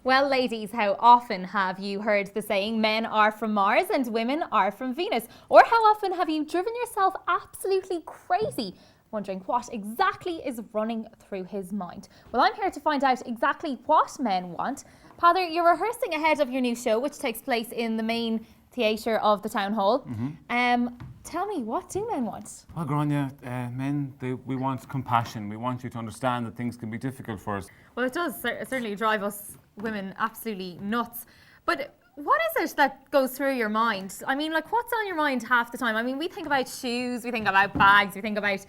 Well, ladies, how often have you heard the saying, men are from Mars and women are from Venus? Or how often have you driven yourself absolutely crazy, wondering what exactly is running through his mind? Well, I'm here to find out exactly what men want. Father, you're rehearsing ahead of your new show, which takes place in the main theatre of the town hall. Tell me, what do men want? Well, Grania, men, we want compassion. We want you to understand that things can be difficult for us. Well, it does certainly drive us women absolutely nuts. But what is it that goes through your mind? I mean, like, what's on your mind half the time? I mean, we think about shoes, we think about bags, we think about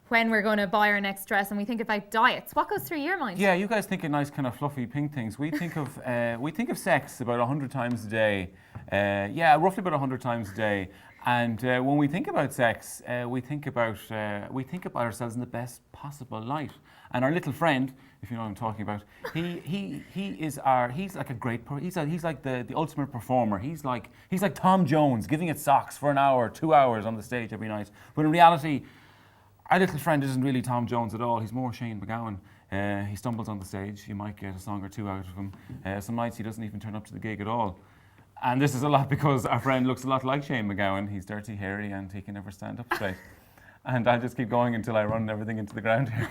when we're going to buy our next dress, and we think about diets. What goes through your mind? Yeah, you guys think of nice kind of fluffy pink things. We think of sex about 100 times a day. Yeah, roughly about 100 times a day. And when we think about sex, we think about ourselves in the best possible light. And our little friend, if you know what I'm talking about, he's like a great he's like the ultimate performer. He's like Tom Jones giving it socks for an hour, 2 hours on the stage every night. But in reality, our little friend isn't really Tom Jones at all. He's more Shane MacGowan. He stumbles on the stage. You might get a song or two out of him. Some nights he doesn't even turn up to the gig at all. And this is a lot because our friend looks a lot like Shane MacGowan. He's dirty, hairy, and he can never stand up straight. And I'll just keep going until I run everything into the ground here.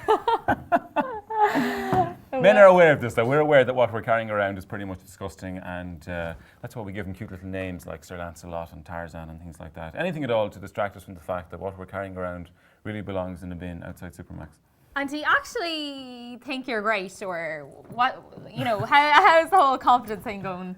Men are aware of this, though. We're aware that what we're carrying around is pretty much disgusting, and that's why we give them cute little names like Sir Lancelot and Tarzan and things like that. Anything at all to distract us from the fact that what we're carrying around really belongs in a bin outside Supermax. And do you actually think you're great, or what? You know, how's the whole confidence thing going?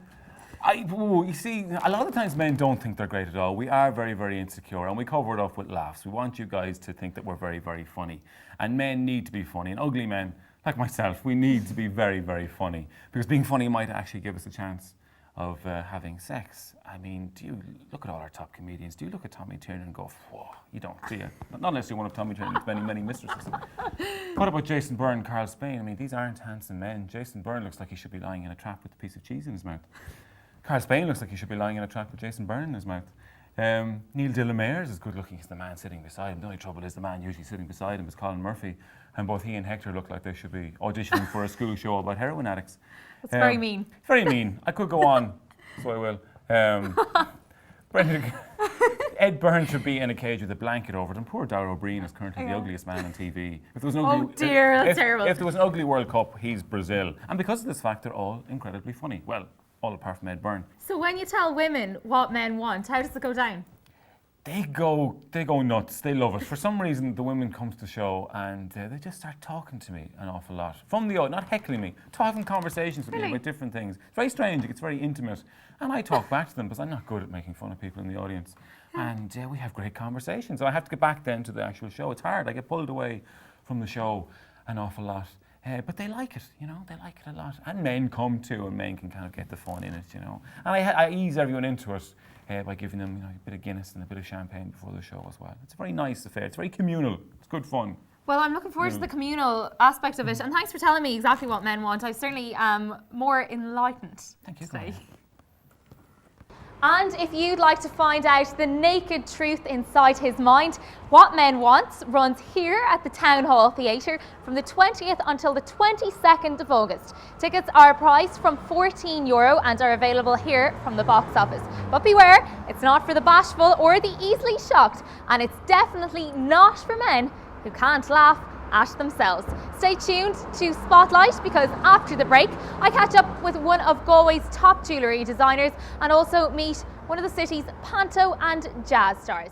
You see, a lot of the times men don't think they're great at all. We are very, very insecure, and we cover it up with laughs. We want you guys to think that we're very, very funny. And men need to be funny, and ugly men, like myself, we need to be very, very funny. Because being funny might actually give us a chance of having sex. I mean, do you look at all our top comedians? Do you look at Tommy Tiernan and go, whoa, you don't, do you? Not unless you're one of Tommy Tiernan's many, many mistresses. What about Jason Byrne, Carl Spain? I mean, these aren't handsome men. Jason Byrne looks like he should be lying in a trap with a piece of cheese in his mouth. Carl Spain looks like he should be lying in a trap with Jason Byrne in his mouth. Neil Delamere is as good looking as the man sitting beside him. The only trouble is the man usually sitting beside him is Colin Murphy, and both he and Hector look like they should be auditioning for a school show about heroin addicts. That's very mean. Very mean. I could go on, so I will. Ed Byrne should be in a cage with a blanket over them. Poor Darragh O'Brien is currently the ugliest man on TV. If there was an ugly, that's terrible. If there was an ugly World Cup, he's Brazil. And because of this fact, they're all incredibly funny. Well, all apart from Ed Byrne. So when you tell women what men want, how does it go down? They go nuts. They love it. For some reason, the women come to the show and they just start talking to me an awful lot. From the not heckling me, having conversations with me about different things. It's very strange. It gets very intimate. And I talk back to them because I'm not good at making fun of people in the audience. And we have great conversations. So I have to get back then to the actual show. It's hard. I get pulled away from the show an awful lot. But they like it, you know, they like it a lot. And men come too, and men can kind of get the fun in it, you know. And I ease everyone into it by giving them, you know, a bit of Guinness and a bit of champagne before the show as well. It's a very nice affair. It's very communal. It's good fun. Well, I'm looking forward to the communal aspect of it. And thanks for telling me exactly what men want. I certainly am more enlightened. Thank you. Today. And if you'd like to find out the naked truth inside his mind, What Men Want runs here at the Town Hall Theatre from the 20th until the 22nd of August. Tickets are priced from €14 and are available here from the box office. But beware, it's not for the bashful or the easily shocked, and it's definitely not for men who can't laugh at themselves. Stay tuned to Spotlight, because after the break I catch up with one of Galway's top jewellery designers and also meet one of the city's panto and jazz stars.